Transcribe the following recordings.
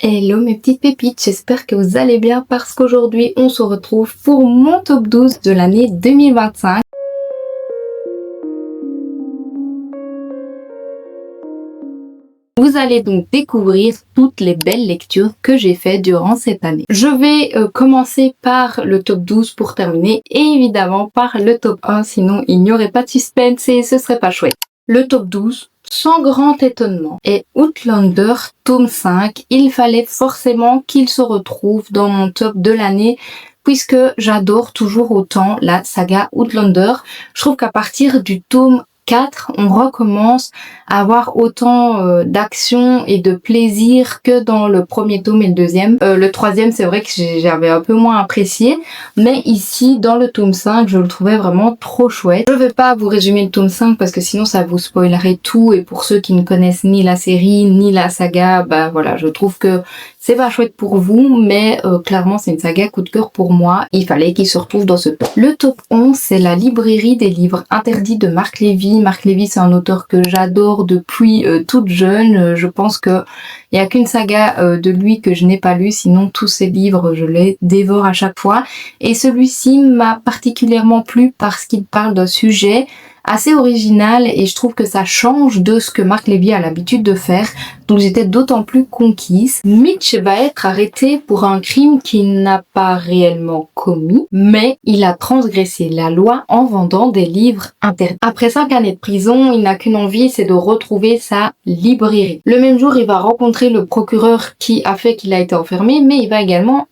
Hello mes petites pépites, j'espère que vous allez bien parce qu'aujourd'hui on se retrouve pour mon top 12 de l'année 2025. Vous allez donc découvrir toutes les belles lectures que j'ai faites durant cette année. Je vais commencer par le top 12 pour terminer et évidemment par le top 1, sinon il n'y aurait pas de suspense et ce serait pas chouette. Le top 12, sans grand étonnement, est Outlander tome 5. Il fallait forcément qu'il se retrouve dans mon top de l'année puisque j'adore toujours autant la saga Outlander. Je trouve qu'à partir du tome 4, on recommence à avoir autant d'action et de plaisir que dans le premier tome et le deuxième. Le troisième, c'est vrai que j'avais un peu moins apprécié, mais ici, dans le tome 5, je le trouvais vraiment trop chouette. Je vais pas vous résumer le tome 5 parce que sinon ça vous spoilerait tout, et pour ceux qui ne connaissent ni la série, ni la saga, bah voilà, je trouve que c'est pas chouette pour vous, mais clairement c'est une saga coup de cœur pour moi. Il fallait qu'il se retrouve dans ce top. Le top 11, c'est la librairie des livres interdits de Marc Lévy. Marc Lévy, c'est un auteur que j'adore depuis toute jeune. Je pense que il y a qu'une saga de lui que je n'ai pas lu, sinon tous ses livres, je les dévore à chaque fois. Et celui-ci m'a particulièrement plu parce qu'il parle d'un sujet assez original et je trouve que ça change de ce que Marc Lévy a l'habitude de faire, donc j'étais d'autant plus conquise. Mitch va être arrêté pour un crime qu'il n'a pas réellement commis, mais il a transgressé la loi en vendant des livres interdits. Après 5 années de prison, il n'a qu'une envie, c'est de retrouver sa librairie. Le même jour, il va rencontrer le procureur qui a fait qu'il a été enfermé, mais il va également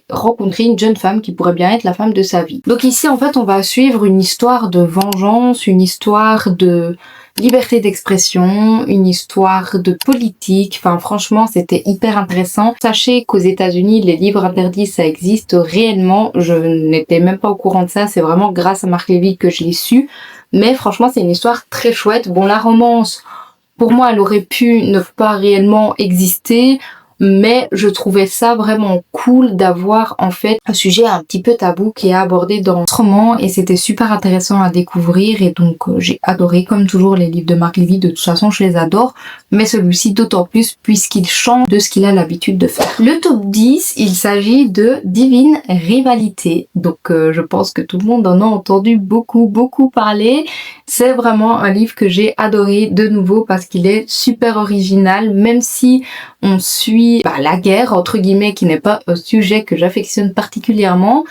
rencontrer une jeune femme qui pourrait bien être la femme de sa vie. Donc ici, en fait, on va suivre une histoire de vengeance, une histoire de liberté d'expression, une histoire de politique. Enfin, franchement, c'était hyper intéressant. Sachez qu'aux États-Unis, les livres interdits, ça existe réellement. Je n'étais même pas au courant de ça. C'est vraiment grâce à Marc Lévy que je l'ai su. Mais franchement, c'est une histoire très chouette. Bon, la romance, pour moi, elle aurait pu ne pas réellement exister, mais je trouvais ça vraiment cool d'avoir en fait un sujet un petit peu tabou qui est abordé dans ce roman, et c'était super intéressant à découvrir, et donc j'ai adoré. Comme toujours, les livres de Marc Lévy, de toute façon je les adore, mais celui-ci d'autant plus puisqu'il change de ce qu'il a l'habitude de faire. Le top 10, il s'agit de Divine Rivalité, donc je pense que tout le monde en a entendu beaucoup parler. C'est vraiment un livre que j'ai adoré de nouveau parce qu'il est super original, même si on suit la guerre, entre guillemets, qui n'est pas un sujet que j'affectionne particulièrement.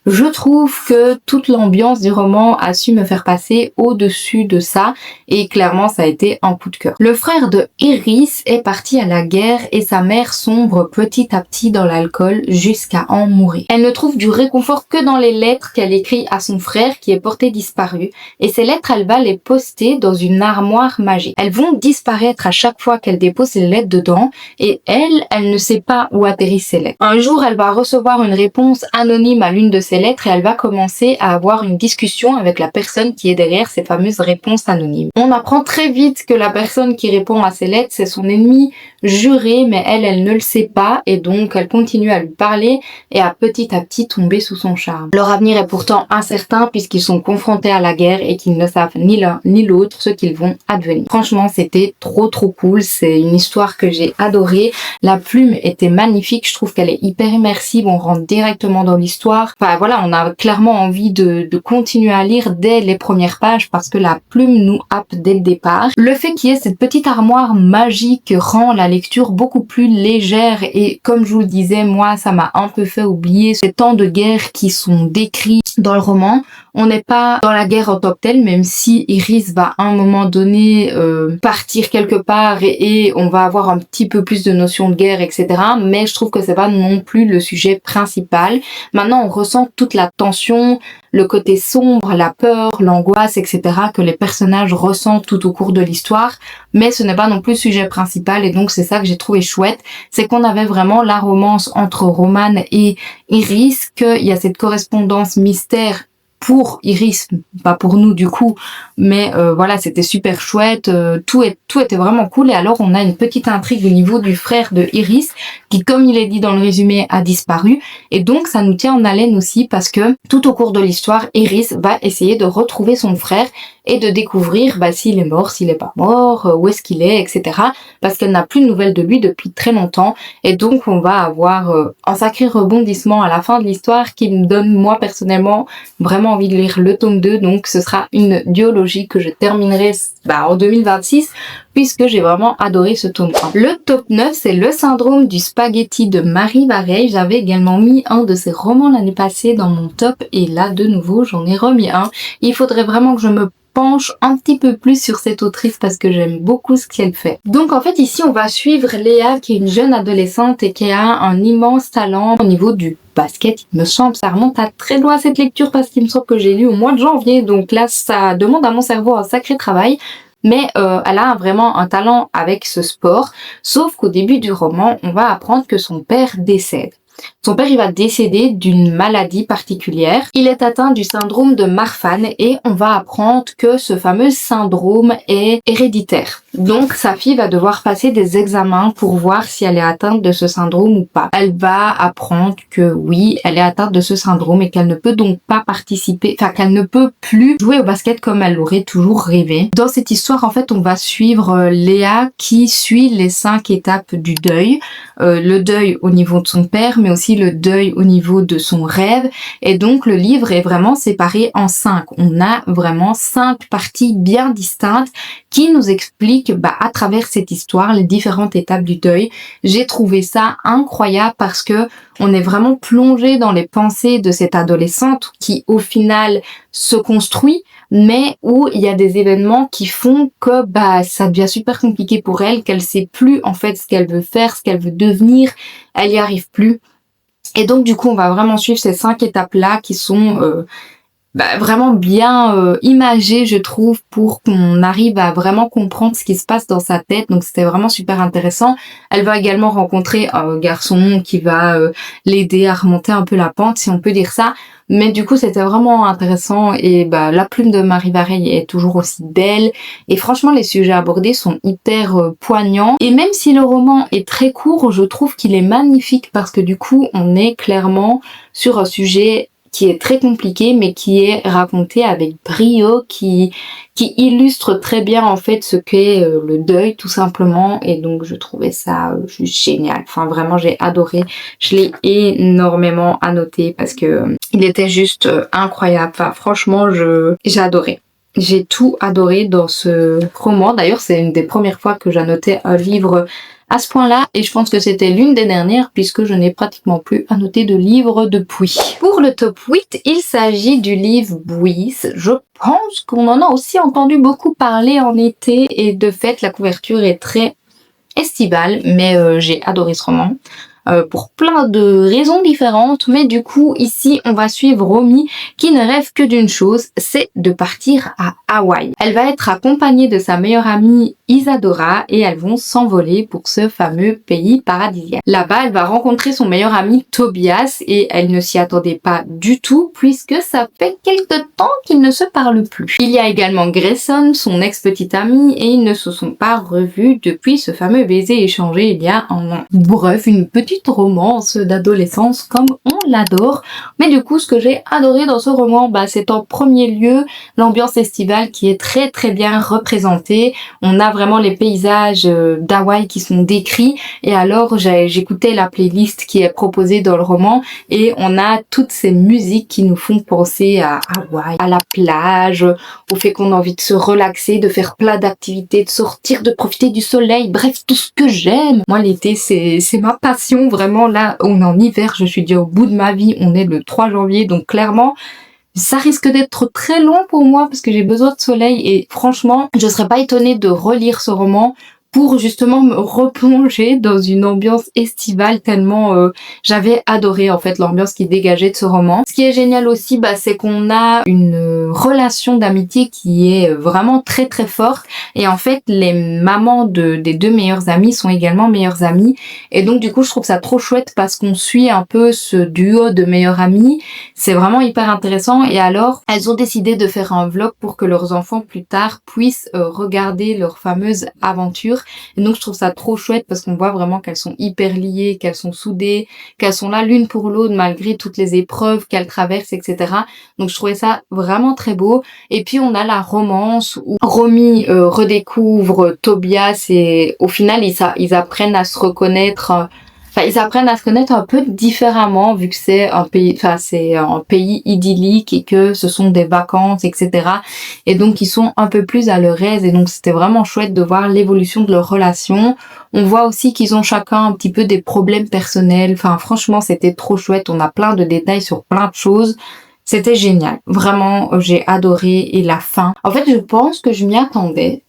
Je trouve que toute l'ambiance du roman a su me faire passer au-dessus de ça, et clairement ça a été un coup de cœur. Le frère de Iris est parti à la guerre et sa mère sombre petit à petit dans l'alcool jusqu'à en mourir. Elle ne trouve du réconfort que dans les lettres qu'elle écrit à son frère qui est porté disparu, et ces lettres elle va les poster dans une armoire magique. Elles vont disparaître à chaque fois qu'elle dépose les lettres dedans, et elle ne sait pas où atterrissent ces lettres. Un jour elle va recevoir une réponse anonyme à l'une de ses lettres et elle va commencer à avoir une discussion avec la personne qui est derrière ces fameuses réponses anonymes. On apprend très vite que la personne qui répond à ces lettres, c'est son ennemi juré, mais elle ne le sait pas, et donc elle continue à lui parler et à petit tomber sous son charme. Leur avenir est pourtant incertain puisqu'ils sont confrontés à la guerre et qu'ils ne savent ni l'un ni l'autre ce qu'ils vont advenir. Franchement, c'était trop cool. C'est une histoire que j'ai adorée. La plume était magnifique. Je trouve qu'elle est hyper immersive. On rentre directement dans l'histoire. Enfin voilà, on a clairement envie de continuer à lire dès les premières pages parce que la plume nous happe dès le départ. Le fait qu'il y ait cette petite armoire magique rend la lecture beaucoup plus légère, et comme je vous le disais, moi ça m'a un peu fait oublier ces temps de guerre qui sont décrits dans le roman. On n'est pas dans la guerre en tant que telle, même si Iris va à un moment donné partir quelque part et on va avoir un petit peu plus de notions de guerre, etc. Mais je trouve que c'est pas non plus le sujet principal. Maintenant, on ressent toute la tension, le côté sombre, la peur, l'angoisse, etc. que les personnages ressentent tout au cours de l'histoire, mais ce n'est pas non plus le sujet principal, et donc c'est ça que j'ai trouvé chouette, c'est qu'on avait vraiment la romance entre Roman et Iris, qu'il y a cette correspondance mystère pour Iris, pas pour nous du coup, mais voilà, c'était super chouette, tout était vraiment cool. Et alors on a une petite intrigue au niveau du frère de Iris qui, comme il est dit dans le résumé, a disparu, et donc ça nous tient en haleine aussi parce que tout au cours de l'histoire, Iris va essayer de retrouver son frère, et de découvrir s'il est mort, s'il est pas mort, où est-ce qu'il est, etc. Parce qu'elle n'a plus de nouvelles de lui depuis très longtemps et donc on va avoir un sacré rebondissement à la fin de l'histoire qui me donne moi personnellement vraiment envie de lire le tome 2, donc ce sera une duologie que je terminerai en 2026 puisque j'ai vraiment adoré ce tome 1. Le top 9, c'est Le syndrome du spaghetti de Marie Vareille. J'avais également mis un de ses romans l'année passée dans mon top et là de nouveau j'en ai remis un. Il faudrait vraiment que je me penche un petit peu plus sur cette autrice parce que j'aime beaucoup ce qu'elle fait. Donc en fait ici on va suivre Léa qui est une jeune adolescente et qui a un immense talent au niveau du basket, il me semble. Ça remonte à très loin cette lecture parce qu'il me semble que j'ai lu au mois de janvier, donc là ça demande à mon cerveau un sacré travail. Mais elle a vraiment un talent avec ce sport, sauf qu'au début du roman, on va apprendre que son père décède. Son père, il va décéder d'une maladie particulière. Il est atteint du syndrome de Marfan et on va apprendre que ce fameux syndrome est héréditaire. Donc, sa fille va devoir passer des examens pour voir si elle est atteinte de ce syndrome ou pas. Elle va apprendre que oui, elle est atteinte de ce syndrome et qu'elle ne peut donc pas participer, qu'elle ne peut plus jouer au basket comme elle l'aurait toujours rêvé. Dans cette histoire, en fait, on va suivre Léa qui suit les 5 étapes du deuil. Le deuil au niveau de son père, mais aussi le deuil au niveau de son rêve. Et donc, le livre est vraiment séparé en 5. On a vraiment 5 parties bien distinctes qui nous expliquent à travers cette histoire les différentes étapes du deuil. J'ai trouvé ça incroyable parce que on est vraiment plongé dans les pensées de cette adolescente qui au final se construit, mais où il y a des événements qui font que ça devient super compliqué pour elle, qu'elle sait plus en fait ce qu'elle veut faire, ce qu'elle veut devenir, elle y arrive plus. Et donc du coup on va vraiment suivre ces 5 étapes là qui sont vraiment bien imagé, je trouve, pour qu'on arrive à vraiment comprendre ce qui se passe dans sa tête. Donc c'était vraiment super intéressant. Elle va également rencontrer un garçon qui va l'aider à remonter un peu la pente, si on peut dire ça. Mais du coup, c'était vraiment intéressant et la plume de Marie Vareille est toujours aussi belle. Et franchement, les sujets abordés sont hyper poignants. Et même si le roman est très court, je trouve qu'il est magnifique parce que du coup, on est clairement sur un sujet qui est très compliqué mais qui est raconté avec brio, qui illustre très bien en fait ce qu'est le deuil tout simplement, et donc je trouvais ça juste génial. Enfin vraiment j'ai adoré, je l'ai énormément annoté parce que il était juste incroyable. Enfin franchement j'ai adoré. J'ai tout adoré dans ce roman. D'ailleurs, c'est une des premières fois que j'annotais un livre à ce point-là, et je pense que c'était l'une des dernières puisque je n'ai pratiquement plus annoté de livre depuis. Pour le top 8, il s'agit du livre Bouis. Je pense qu'on en a aussi entendu beaucoup parler en été et de fait la couverture est très estivale, mais j'ai adoré ce roman. Pour plein de raisons différentes, mais du coup ici on va suivre Romy qui ne rêve que d'une chose, c'est de partir à Hawaï. Elle va être accompagnée de sa meilleure amie Isadora et elles vont s'envoler pour ce fameux pays paradisiaque. Là-bas, elle va rencontrer son meilleur ami Tobias et elle ne s'y attendait pas du tout puisque ça fait quelque temps qu'ils ne se parlent plus. Il y a également Grayson, son ex-petite amie, et ils ne se sont pas revus depuis ce fameux baiser échangé il y a un an. Bref, une petite romance d'adolescence comme on l'adore. Mais du coup, ce que j'ai adoré dans ce roman, c'est en premier lieu l'ambiance estivale qui est très très bien représentée. On a vraiment les paysages d'Hawaï qui sont décrits, et alors j'écoutais la playlist qui est proposée dans le roman et on a toutes ces musiques qui nous font penser à Hawaï, à la plage, au fait qu'on a envie de se relaxer, de faire plein d'activités, de sortir, de profiter du soleil, bref, tout ce que j'aime. Moi, l'été, c'est ma passion, vraiment. Là, on est en hiver, je suis déjà au bout de ma vie, on est le 3 janvier, donc clairement, ça risque d'être très long pour moi parce que j'ai besoin de soleil, et franchement, je serais pas étonnée de relire ce roman pour justement me replonger dans une ambiance estivale tellement j'avais adoré en fait l'ambiance qui dégageait de ce roman. Ce qui est génial aussi, c'est qu'on a une relation d'amitié qui est vraiment très très forte, et en fait les mamans des deux meilleures amies sont également meilleures amies, et donc du coup je trouve ça trop chouette parce qu'on suit un peu ce duo de meilleures amies. C'est vraiment hyper intéressant, et alors elles ont décidé de faire un vlog pour que leurs enfants plus tard puissent regarder leur fameuse aventure. Et donc je trouve ça trop chouette parce qu'on voit vraiment qu'elles sont hyper liées, qu'elles sont soudées, qu'elles sont là l'une pour l'autre malgré toutes les épreuves qu'elles traversent, etc. Donc je trouvais ça vraiment très beau. Et puis on a la romance où Romy redécouvre Tobias et au final ils apprennent à se reconnaître. Enfin, ils apprennent à se connaître un peu différemment vu que c'est un pays idyllique et que ce sont des vacances, etc. Et donc, ils sont un peu plus à leur aise et donc c'était vraiment chouette de voir l'évolution de leur relation. On voit aussi qu'ils ont chacun un petit peu des problèmes personnels. Enfin, franchement, c'était trop chouette. On a plein de détails sur plein de choses. C'était génial. Vraiment, j'ai adoré. Et la fin. En fait, je pense que je m'y attendais.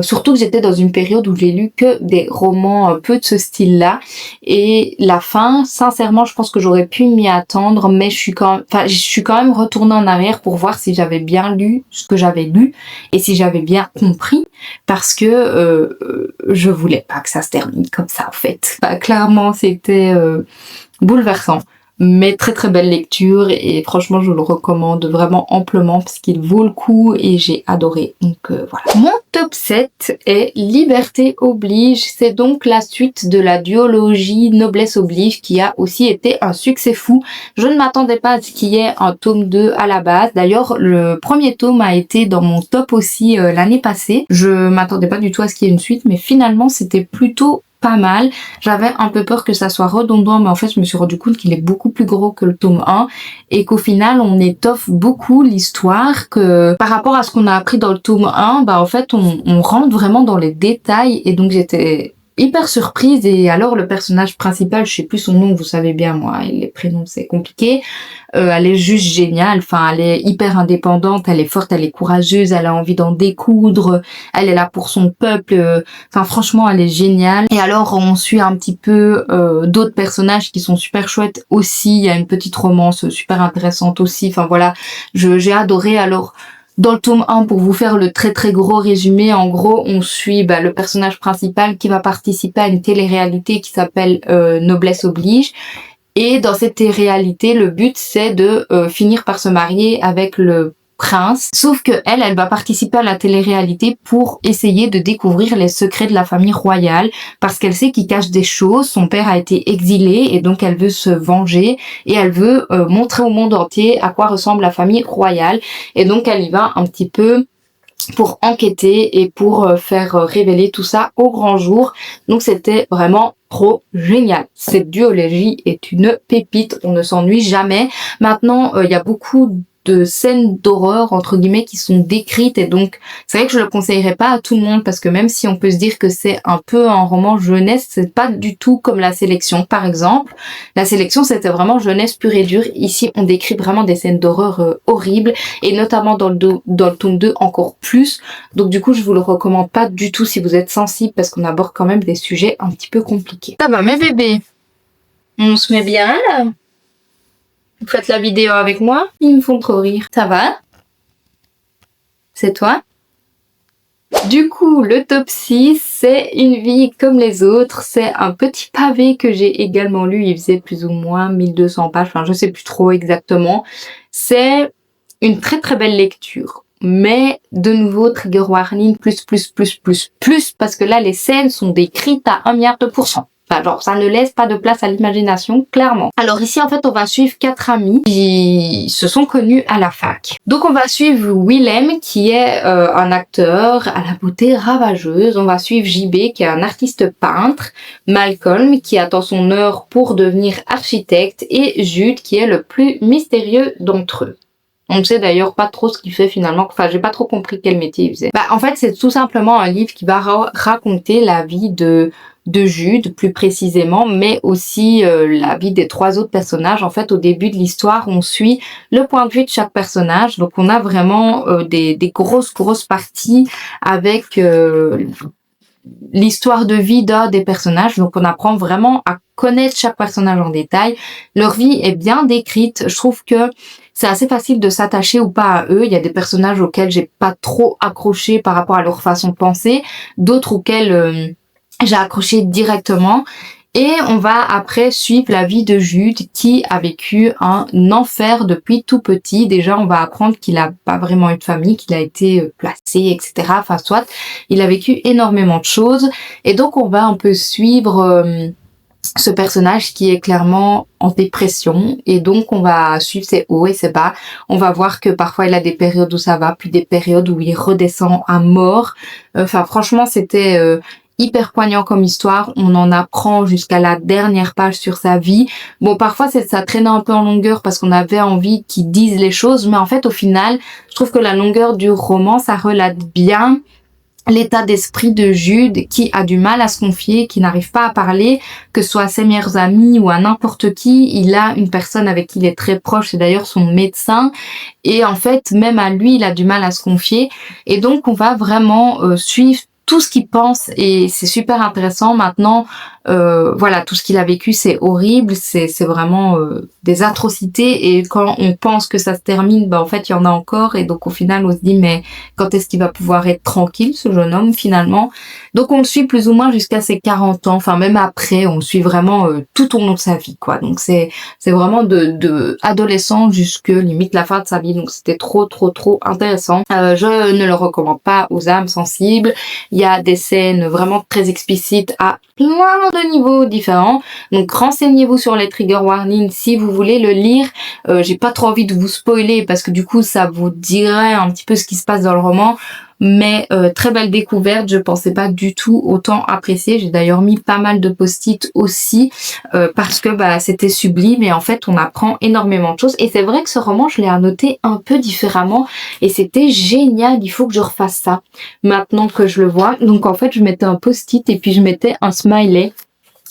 Surtout que j'étais dans une période où j'ai lu que des romans un peu de ce style-là. Et la fin, sincèrement, je pense que j'aurais pu m'y attendre, mais je suis quand même retournée en arrière pour voir si j'avais bien lu ce que j'avais lu et si j'avais bien compris, parce que je voulais pas que ça se termine comme ça, en fait. Enfin, clairement, c'était bouleversant. Mais très très belle lecture et franchement je le recommande vraiment amplement parce qu'il vaut le coup et j'ai adoré. Donc voilà. Mon top 7 est Liberté oblige. C'est donc la suite de la duologie Noblesse oblige qui a aussi été un succès fou. Je ne m'attendais pas à ce qu'il y ait un tome 2 à la base. D'ailleurs le premier tome a été dans mon top aussi l'année passée. Je m'attendais pas du tout à ce qu'il y ait une suite mais finalement c'était plutôt pas mal. J'avais un peu peur que ça soit redondant, mais en fait, je me suis rendu compte qu'il est beaucoup plus gros que le tome 1 et qu'au final, on étoffe beaucoup l'histoire, que par rapport à ce qu'on a appris dans le tome 1, bah, en fait, on rentre vraiment dans les détails et donc j'étais hyper surprise. Et alors le personnage principal, je sais plus son nom, vous savez bien moi, et les prénoms c'est compliqué, elle est juste géniale, enfin elle est hyper indépendante, elle est forte, elle est courageuse, elle a envie d'en découdre, elle est là pour son peuple, enfin franchement elle est géniale. Et alors on suit un petit peu d'autres personnages qui sont super chouettes aussi, il y a une petite romance super intéressante aussi, enfin voilà, j'ai adoré. Alors dans le tome 1, pour vous faire le très très gros résumé, en gros, on suit le personnage principal qui va participer à une télé-réalité qui s'appelle Noblesse oblige. Et dans cette télé-réalité, le but c'est de finir par se marier avec le prince. Sauf que elle va participer à la télé-réalité pour essayer de découvrir les secrets de la famille royale parce qu'elle sait qu'il cache des choses. Son père a été exilé et donc elle veut se venger et elle veut montrer au monde entier à quoi ressemble la famille royale. Et donc elle y va un petit peu pour enquêter et pour faire révéler tout ça au grand jour. Donc c'était vraiment trop génial. Cette duologie est une pépite, on ne s'ennuie jamais. Maintenant, il y a beaucoup de scènes d'horreur entre guillemets qui sont décrites et donc c'est vrai que je le conseillerais pas à tout le monde parce que même si on peut se dire que c'est un peu un roman jeunesse, c'est pas du tout comme La Sélection par exemple. La Sélection c'était vraiment jeunesse pure et dure. Ici on décrit vraiment des scènes d'horreur horribles et notamment dans le tome 2 encore plus. Donc du coup je vous le recommande pas du tout si vous êtes sensible parce qu'on aborde quand même des sujets un petit peu compliqués. Ça va mes bébés, on se met bien là. Vous faites la vidéo avec moi? Ils me font trop rire. Ça va? C'est toi? Du coup, le top 6, c'est Une vie comme les autres. C'est un petit pavé que j'ai également lu. Il faisait plus ou moins 1200 pages. Enfin, je sais plus trop exactement. C'est une très très belle lecture. Mais de nouveau, trigger warning, plus, parce que là, les scènes sont décrites à 1 milliard de pourcents. Enfin, genre, ça ne laisse pas de place à l'imagination, clairement. Alors ici, en fait, on va suivre 4 amis qui se sont connus à la fac. Donc, on va suivre Willem, qui est un acteur à la beauté ravageuse. On va suivre JB, qui est un artiste peintre. Malcolm, qui attend son heure pour devenir architecte. Et Jude, qui est le plus mystérieux d'entre eux. On ne sait d'ailleurs pas trop ce qu'il fait finalement. Enfin, j'ai pas trop compris quel métier il faisait. En fait, c'est tout simplement un livre qui va raconter la vie de Jude, plus précisément, mais aussi la vie des 3 autres personnages. En fait, au début de l'histoire, on suit le point de vue de chaque personnage. Donc, on a vraiment des grosses parties avec l'histoire de vie d'un des personnages. Donc, on apprend vraiment à connaître chaque personnage en détail. Leur vie est bien décrite. Je trouve que c'est assez facile de s'attacher ou pas à eux. Il y a des personnages auxquels j'ai pas trop accroché par rapport à leur façon de penser, d'autres auxquels j'ai accroché directement. Et on va après suivre la vie de Jude qui a vécu un enfer depuis tout petit. Déjà, on va apprendre qu'il a pas vraiment eu de famille, qu'il a été placé, etc. Enfin, soit, il a vécu énormément de choses. Et donc, on va un peu suivre ce personnage qui est clairement en dépression. Et donc, on va suivre ses hauts et ses bas. On va voir que parfois, il a des périodes où ça va, puis des périodes où il redescend à mort. Enfin, franchement, c'était hyper poignant comme histoire. On en apprend jusqu'à la dernière page sur sa vie. Bon, parfois, ça traînait un peu en longueur parce qu'on avait envie qu'ils disent les choses. Mais en fait, au final, je trouve que la longueur du roman, ça relate bien l'état d'esprit de Jude qui a du mal à se confier, qui n'arrive pas à parler, que ce soit à ses meilleurs amis ou à n'importe qui. Il a une personne avec qui il est très proche, c'est d'ailleurs son médecin. Et en fait, même à lui, il a du mal à se confier. Et donc, on va vraiment suivre tout ce qu'il pense et c'est super intéressant. Maintenant, voilà, tout ce qu'il a vécu, c'est horrible, c'est vraiment des atrocités et quand on pense que ça se termine, en fait, il y en a encore et donc au final, on se dit mais quand est-ce qu'il va pouvoir être tranquille, ce jeune homme, finalement? Donc on le suit plus ou moins jusqu'à ses 40 ans, enfin même après, on le suit vraiment tout au long de sa vie, quoi. Donc c'est vraiment de adolescent jusque limite la fin de sa vie, donc c'était trop intéressant. Je ne le recommande pas aux âmes sensibles. Il y a des scènes vraiment très explicites à plein de niveaux différents. Donc renseignez-vous sur les trigger warnings si vous voulez le lire. J'ai pas trop envie de vous spoiler parce que du coup ça vous dirait un petit peu ce qui se passe dans le roman. Mais très belle découverte, je pensais pas du tout autant apprécier. J'ai d'ailleurs mis pas mal de post-it aussi parce que c'était sublime et en fait on apprend énormément de choses. Et c'est vrai que ce roman je l'ai annoté un peu différemment et c'était génial. Il faut que je refasse ça maintenant que je le vois. Donc en fait je mettais un post-it et puis je mettais un smiley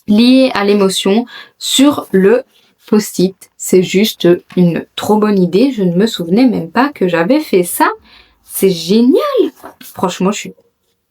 lié à l'émotion sur le post-it. C'est juste une trop bonne idée. Je ne me souvenais même pas que j'avais fait ça. C'est génial! Franchement,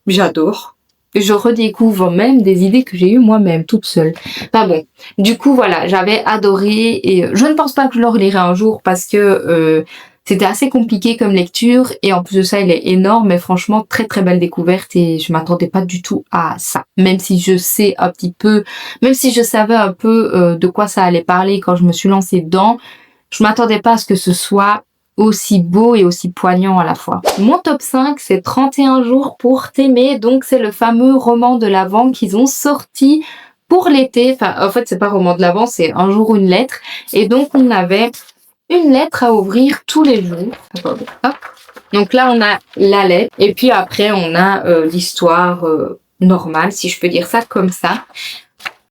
j'adore. Je redécouvre même des idées que j'ai eues moi-même, toute seule. Enfin bon. Du coup, voilà, j'avais adoré et je ne pense pas que je le relirai un jour parce que c'était assez compliqué comme lecture et en plus de ça, il est énorme mais franchement, très belle découverte et je m'attendais pas du tout à ça. Même si je sais un petit peu, même si je savais un peu de quoi ça allait parler quand je me suis lancée dedans, je m'attendais pas à ce que ce soit aussi beau et aussi poignant à la fois. Mon top 5, c'est 31 jours pour t'aimer. Donc, c'est le fameux roman de l'Avent qu'ils ont sorti pour l'été. Enfin, en fait, c'est pas roman de l'Avent, c'est un jour une lettre. Et donc, on avait une lettre à ouvrir tous les jours. Attendez, hop. Donc là, on a la lettre. Et puis après, on a l'histoire normale, si je peux dire ça comme ça.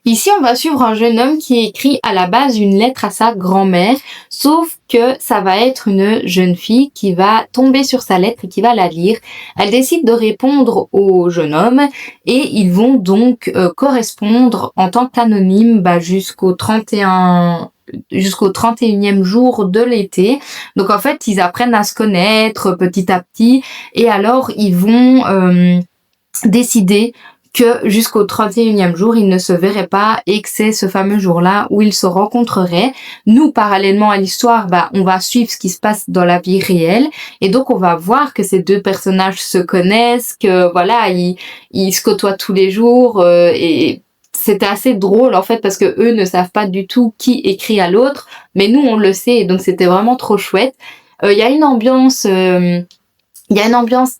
Ici, on va suivre un jeune homme qui écrit à la base une lettre à sa grand-mère, sauf que ça va être une jeune fille qui va tomber sur sa lettre et qui va la lire. Elle décide de répondre au jeune homme et ils vont donc correspondre en tant qu'anonyme jusqu'au 31e jour de l'été. Donc en fait, ils apprennent à se connaître petit à petit et alors ils vont décider que jusqu'au 31e jour, ils ne se verraient pas et que c'est ce fameux jour-là où ils se rencontreraient. Nous, parallèlement à l'histoire, on va suivre ce qui se passe dans la vie réelle et donc on va voir que ces deux personnages se connaissent, que voilà, ils se côtoient tous les jours et c'était assez drôle en fait parce que eux ne savent pas du tout qui écrit à l'autre, mais nous on le sait et donc c'était vraiment trop chouette. Il y a une ambiance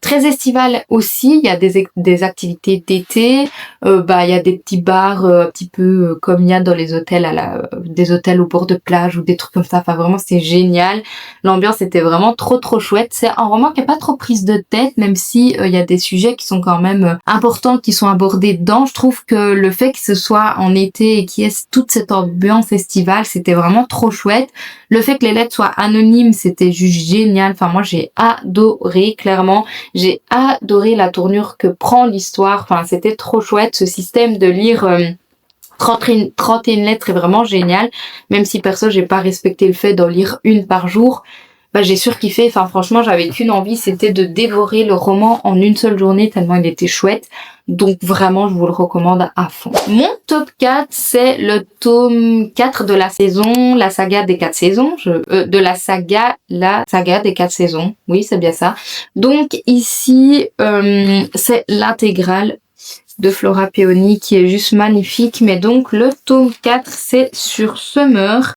très estivale aussi. Il y a des activités d'été. Il y a des petits bars un petit peu comme il y a dans les hôtels des hôtels au bord de plage ou des trucs comme ça. Enfin vraiment c'est génial. L'ambiance était vraiment trop chouette. C'est un roman qui est pas trop prise de tête, même si il y a des sujets qui sont quand même importants qui sont abordés dedans. Je trouve que le fait que ce soit en été et qu'il y ait toute cette ambiance estivale, c'était vraiment trop chouette. Le fait que les lettres soient anonymes, c'était juste génial. Enfin moi j'ai adoré. Clairement, j'ai adoré la tournure que prend l'histoire. Enfin, c'était trop chouette. Ce système de lire 31 lettres est vraiment génial. Même si perso, j'ai pas respecté le fait d'en lire une par jour. J'ai surkiffé. Enfin, franchement, j'avais qu'une envie, c'était de dévorer le roman en une seule journée tellement il était chouette. Donc vraiment, je vous le recommande à fond. Mon top 4, c'est le tome 4 de la saison, la saga des 4 saisons. La saga des 4 saisons. Oui, c'est bien ça. Donc ici, c'est l'intégrale de Flora Peony qui est juste magnifique. Mais donc le tome 4 c'est sur Summer.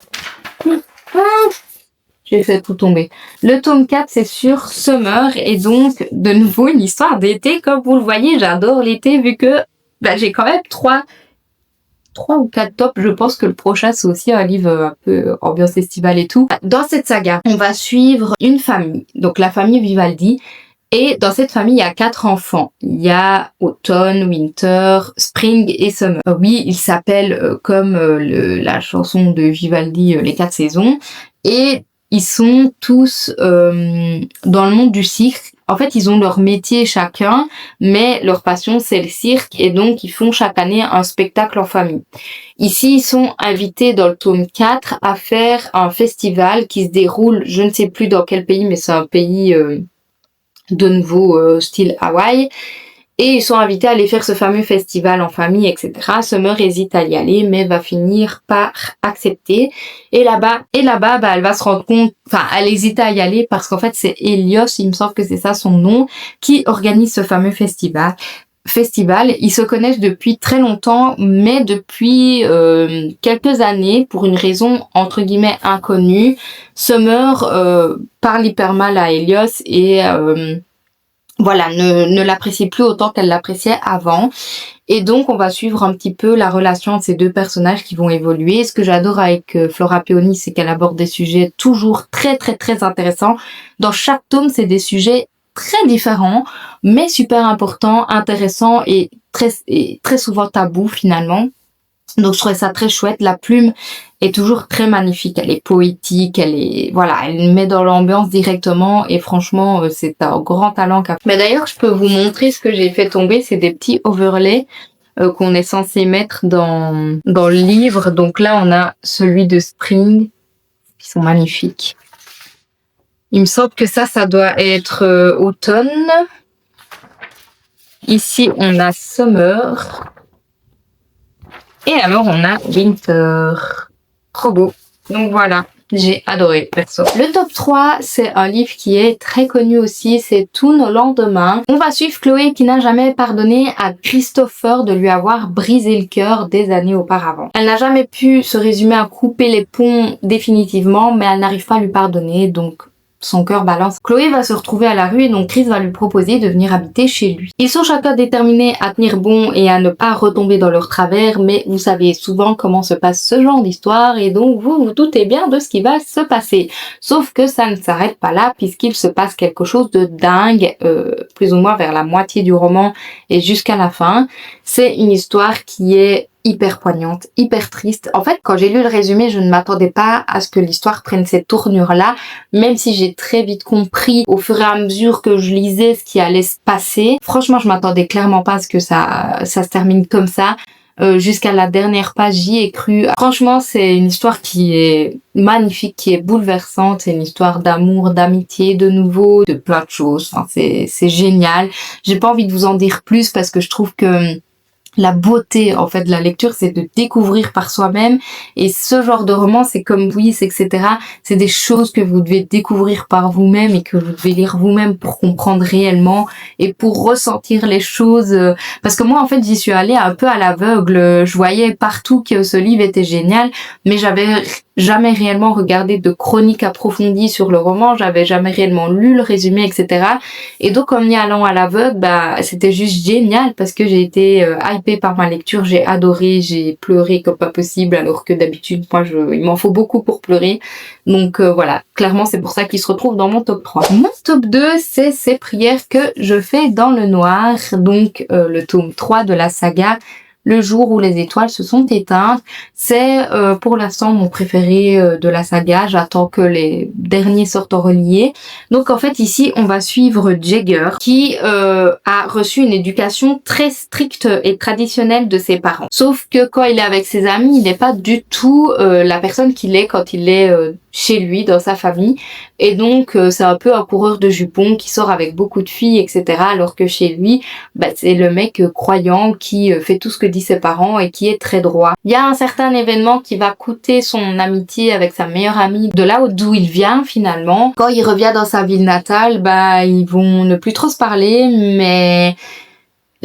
J'ai fait tout tomber. Le tome 4 c'est sur Summer et donc de nouveau une histoire d'été. Comme vous le voyez, j'adore l'été vu que j'ai quand même 3 ou 4 tops. Je pense que le prochain c'est aussi un livre un peu ambiance estivale et tout. Dans cette saga, on va suivre une famille. Donc la famille Vivaldi. Et dans cette famille, il y a 4 enfants. Il y a Autumn, Winter, Spring et Summer. Oui, ils s'appellent comme la chanson de Vivaldi, les 4 saisons. Et ils sont tous dans le monde du cirque. En fait, ils ont leur métier chacun, mais leur passion, c'est le cirque. Et donc, ils font chaque année un spectacle en famille. Ici, ils sont invités dans le tome 4 à faire un festival qui se déroule, je ne sais plus dans quel pays, mais c'est un pays de nouveau style Hawaï. Et ils sont invités à aller faire ce fameux festival en famille, etc. Summer hésite à y aller, mais va finir par accepter. Et là-bas, elle va se rendre compte, elle hésite à y aller parce qu'en fait, c'est Helios, il me semble que c'est ça son nom, qui organise ce fameux festival. Ils se connaissent depuis très longtemps, mais depuis quelques années, pour une raison entre guillemets inconnue, Summer parle hyper mal à Helios et ne l'apprécie plus autant qu'elle l'appréciait avant. Et donc, on va suivre un petit peu la relation de ces deux personnages qui vont évoluer. Ce que j'adore avec Flora Peony, c'est qu'elle aborde des sujets toujours très, très, très intéressants. Dans chaque tome, c'est des sujets très différents, mais super importants, intéressants et très souvent tabous finalement. Donc je trouvais ça très chouette. La plume est toujours très magnifique. Elle est poétique, elle met dans l'ambiance directement et franchement c'est un grand talent qu'a. Mais d'ailleurs je peux vous montrer ce que j'ai fait tomber. C'est des petits overlays qu'on est censé mettre dans le livre. Donc là on a celui de Spring qui sont magnifiques. Il me semble que ça doit être automne. Ici on a Summer. Et alors, on a Winter. Trop beau. Donc voilà, j'ai adoré, perso. Le top 3, c'est un livre qui est très connu aussi, c'est Tous nos lendemains. On va suivre Chloé qui n'a jamais pardonné à Christopher de lui avoir brisé le cœur des années auparavant. Elle n'a jamais pu se résumer à couper les ponts définitivement, mais elle n'arrive pas à lui pardonner, donc son cœur balance. Chloé va se retrouver à la rue et donc Chris va lui proposer de venir habiter chez lui. Ils sont chacun déterminés à tenir bon et à ne pas retomber dans leur travers, mais vous savez souvent comment se passe ce genre d'histoire et donc vous vous doutez bien de ce qui va se passer. Sauf que ça ne s'arrête pas là puisqu'il se passe quelque chose de dingue, plus ou moins vers la moitié du roman et jusqu'à la fin. C'est une histoire qui est hyper poignante, hyper triste. En fait, quand j'ai lu le résumé, je ne m'attendais pas à ce que l'histoire prenne cette tournure-là, même si j'ai très vite compris au fur et à mesure que je lisais ce qui allait se passer. Franchement, je m'attendais clairement pas à ce que ça se termine comme ça. Jusqu'à la dernière page, j'y ai cru. Franchement, c'est une histoire qui est magnifique, qui est bouleversante. C'est une histoire d'amour, d'amitié, de nouveau, de plein de choses. Enfin, c'est génial. J'ai pas envie de vous en dire plus parce que je trouve que la beauté en fait de la lecture, c'est de découvrir par soi-même, et ce genre de roman, c'est comme Wiss, etc. C'est des choses que vous devez découvrir par vous-même et que vous devez lire vous-même pour comprendre réellement et pour ressentir les choses. Parce que moi en fait j'y suis allée un peu à l'aveugle, je voyais partout que ce livre était génial, mais j'avais jamais réellement regardé de chronique approfondie sur le roman, j'avais jamais réellement lu le résumé, etc. Et donc en y allant à l'aveugle, c'était juste génial parce que j'ai été hypée par ma lecture, j'ai adoré, j'ai pleuré comme pas possible, alors que d'habitude moi il m'en faut beaucoup pour pleurer. Donc voilà, clairement c'est pour ça qu'il se retrouve dans mon top 3. Mon top 2, c'est Ces prières que je fais dans le noir, donc le tome 3 de la saga Le jour où les étoiles se sont éteintes. C'est pour l'instant mon préféré de la saga. J'attends que les derniers sortent en relié. Donc en fait ici on va suivre Jagger qui a reçu une éducation très stricte et traditionnelle de ses parents. Sauf que quand il est avec ses amis, il n'est pas du tout la personne qu'il est quand il est chez lui, dans sa famille. Et donc c'est un peu un coureur de jupons qui sort avec beaucoup de filles, etc. Alors que chez lui, c'est le mec croyant qui fait tout ce que dit ses parents et qui est très droit. Il y a un certain événement qui va coûter son amitié avec sa meilleure amie de là d'où il vient finalement. Quand il revient dans sa ville natale, ils vont ne plus trop se parler, mais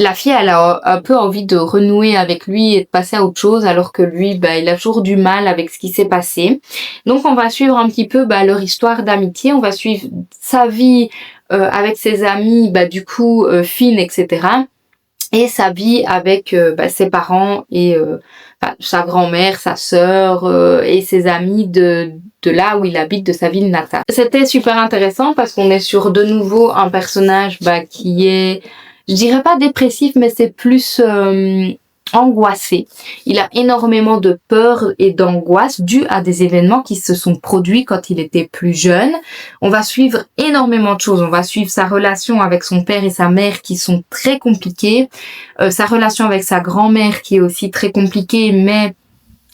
la fille, elle a un peu envie de renouer avec lui et de passer à autre chose, alors que lui, il a toujours du mal avec ce qui s'est passé. Donc, on va suivre un petit peu leur histoire d'amitié. On va suivre sa vie avec ses amis, Finn, etc. Et sa vie avec ses parents et sa grand-mère, sa sœur et ses amis de là où il habite, de sa ville natale. C'était super intéressant parce qu'on est sur de nouveau un personnage qui est, je dirais pas dépressif, mais c'est plus angoissé. Il a énormément de peur et d'angoisse dû à des événements qui se sont produits quand il était plus jeune. On va suivre énormément de choses. On va suivre sa relation avec son père et sa mère qui sont très compliquées. Sa relation avec sa grand-mère qui est aussi très compliquée, mais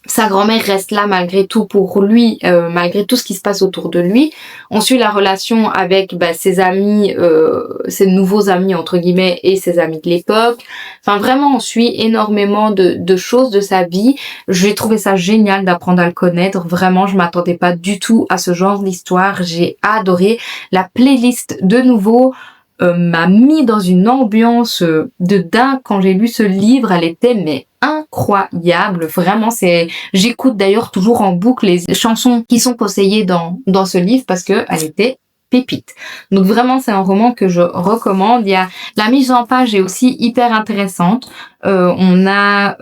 sa grand-mère reste là malgré tout pour lui, malgré tout ce qui se passe autour de lui. On suit la relation avec ses amis, ses nouveaux amis entre guillemets et ses amis de l'époque. Enfin vraiment, on suit énormément de choses de sa vie. J'ai trouvé ça génial d'apprendre à le connaître. Vraiment, je m'attendais pas du tout à ce genre d'histoire. J'ai adoré. La playlist de nouveau m'a mis dans une ambiance de dingue quand j'ai lu ce livre. Elle était incroyable, vraiment. J'écoute d'ailleurs toujours en boucle les chansons qui sont conseillées dans ce livre parce que elle était pépite. Donc vraiment, c'est un roman que je recommande. Il y a la mise en page est aussi hyper intéressante. On a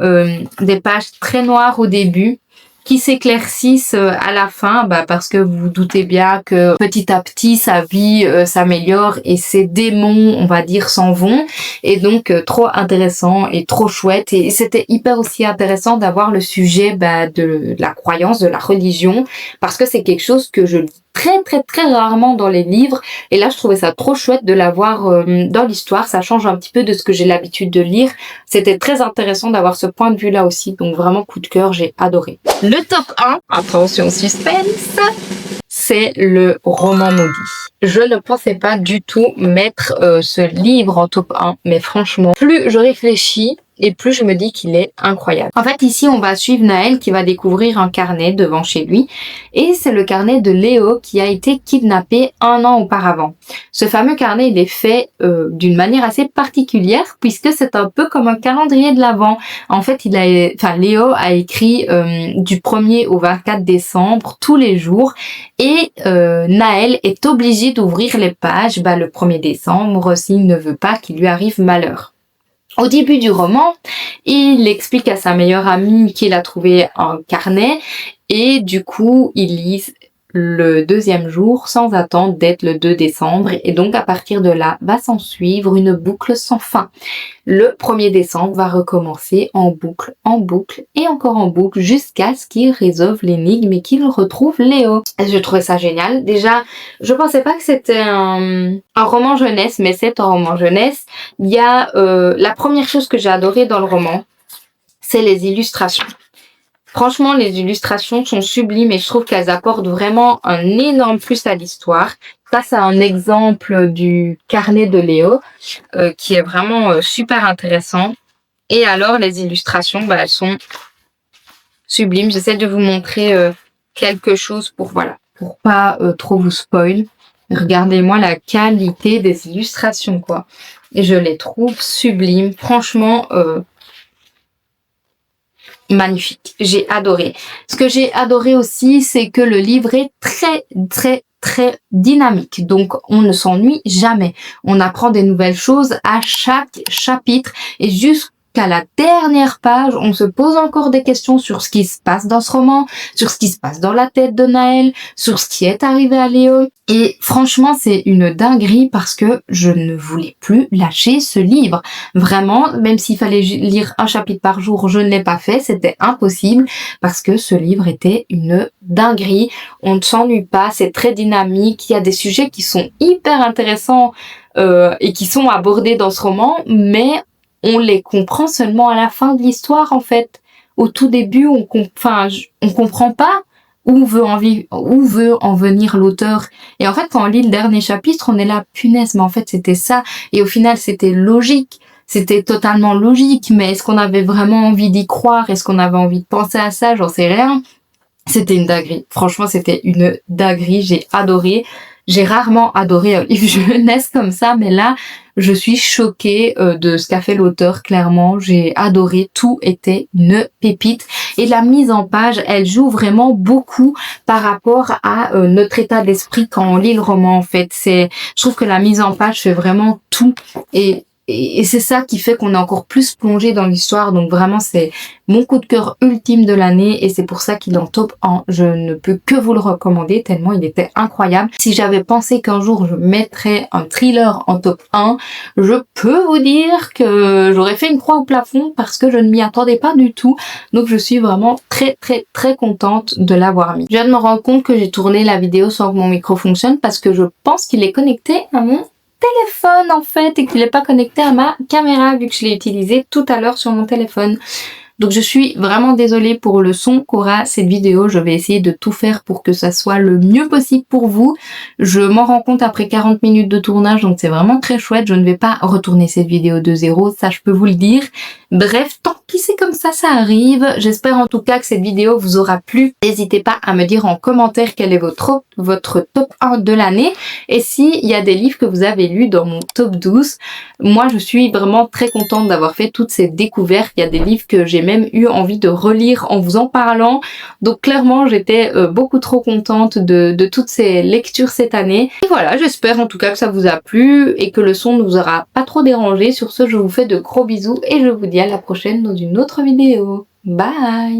des pages très noires au début qui s'éclaircissent à la fin, parce que vous vous doutez bien que petit à petit sa vie s'améliore et ses démons, on va dire, s'en vont. Et donc trop intéressant et trop chouette. Et c'était hyper aussi intéressant d'avoir le sujet de la croyance, de la religion, parce que c'est quelque chose que je lis très très très rarement dans les livres, et là je trouvais ça trop chouette de l'avoir dans l'histoire. Ça change un petit peu de ce que j'ai l'habitude de lire. C'était très intéressant d'avoir ce point de vue là aussi, donc vraiment coup de cœur, j'ai adoré. Le top 1, attention suspense, c'est le roman maudit. Je ne pensais pas du tout mettre ce livre en top 1, mais franchement, plus je réfléchis et plus je me dis qu'il est incroyable. En fait, ici, on va suivre Naël qui va découvrir un carnet devant chez lui, et c'est le carnet de Léo qui a été kidnappé 1 an auparavant. Ce fameux carnet, il est fait d'une manière assez particulière puisque c'est un peu comme un calendrier de l'Avent. En fait, Léo a écrit du 1er au 24 décembre tous les jours, et Naël est obligé d'ouvrir les pages le 1er décembre s'il ne veut pas qu'il lui arrive malheur. Au début du roman, il explique à sa meilleure amie qu'il a trouvé un carnet, et du coup, il lit le 2e jour sans attendre d'être le 2 décembre, et donc à partir de là va s'en suivre une boucle sans fin. Le 1er décembre va recommencer en boucle et encore en boucle jusqu'à ce qu'il résolve l'énigme et qu'il retrouve Léo. Je trouvais ça génial. Déjà, je pensais pas que c'était un roman jeunesse, mais c'est un roman jeunesse. Il y a la première chose que j'ai adorée dans le roman, c'est les illustrations. Franchement, les illustrations sont sublimes et je trouve qu'elles apportent vraiment un énorme plus à l'histoire. Ça, c'est un exemple du carnet de Léo qui est vraiment super intéressant. Et alors, les illustrations, elles sont sublimes. J'essaie de vous montrer quelque chose pour pas trop vous spoil. Regardez-moi la qualité des illustrations, quoi. Et je les trouve sublimes. Franchement, magnifique. J'ai adoré. Ce que j'ai adoré aussi, c'est que le livre est très, très, très dynamique. Donc, on ne s'ennuie jamais. On apprend des nouvelles choses à chaque chapitre, et jusqu'à la dernière page, on se pose encore des questions sur ce qui se passe dans ce roman, sur ce qui se passe dans la tête de Naël, sur ce qui est arrivé à Léo. Et franchement, c'est une dinguerie parce que je ne voulais plus lâcher ce livre. Vraiment, même s'il fallait lire un chapitre par jour, je ne l'ai pas fait. C'était impossible parce que ce livre était une dinguerie. On ne s'ennuie pas, c'est très dynamique. Il y a des sujets qui sont hyper intéressants et qui sont abordés dans ce roman, mais on les comprend seulement à la fin de l'histoire, en fait. Au tout début, on comprend pas où veut en venir l'auteur. Et en fait, quand on lit le dernier chapitre, on est là, punaise, mais en fait, c'était ça. Et au final, c'était logique. C'était totalement logique. Mais est-ce qu'on avait vraiment envie d'y croire? Est-ce qu'on avait envie de penser à ça? J'en sais rien. C'était une dinguerie. Franchement, c'était une dinguerie. J'ai adoré. J'ai rarement adoré un livre jeunesse comme ça, mais là, je suis choquée de ce qu'a fait l'auteur, clairement. J'ai adoré, tout était une pépite. Et la mise en page, elle joue vraiment beaucoup par rapport à notre état d'esprit quand on lit le roman, en fait. Je trouve que la mise en page fait vraiment tout. Et c'est ça qui fait qu'on est encore plus plongé dans l'histoire. Donc vraiment, c'est mon coup de cœur ultime de l'année et c'est pour ça qu'il est en top 1. Je ne peux que vous le recommander tellement il était incroyable. Si j'avais pensé qu'un jour je mettrais un thriller en top 1, je peux vous dire que j'aurais fait une croix au plafond parce que je ne m'y attendais pas du tout. Donc je suis vraiment très très très contente de l'avoir mis. Je viens de me rendre compte que j'ai tourné la vidéo sans que mon micro fonctionne parce que je pense qu'il est connecté à mon téléphone en fait et qu'il n'est pas connecté à ma caméra vu que je l'ai utilisé tout à l'heure sur mon téléphone. Donc je suis vraiment désolée pour le son qu'aura cette vidéo. Je vais essayer de tout faire pour que ça soit le mieux possible pour vous. Je m'en rends compte après 40 minutes de tournage, donc c'est vraiment très chouette. Je ne vais pas retourner cette vidéo de zéro, ça je peux vous le dire. Bref, tant pis, c'est comme ça arrive. J'espère en tout cas que cette vidéo vous aura plu. N'hésitez pas à me dire en commentaire quel est votre top 1 de l'année. Et s'il y a des livres que vous avez lus dans mon top 12, moi je suis vraiment très contente d'avoir fait toutes ces découvertes. Il y a des livres que j'ai même eu envie de relire en vous en parlant. Donc clairement, j'étais beaucoup trop contente de toutes ces lectures cette année. Et voilà, j'espère en tout cas que ça vous a plu et que le son ne vous aura pas trop dérangé. Sur ce, je vous fais de gros bisous et je vous dis à la prochaine dans une autre vidéo. Bye!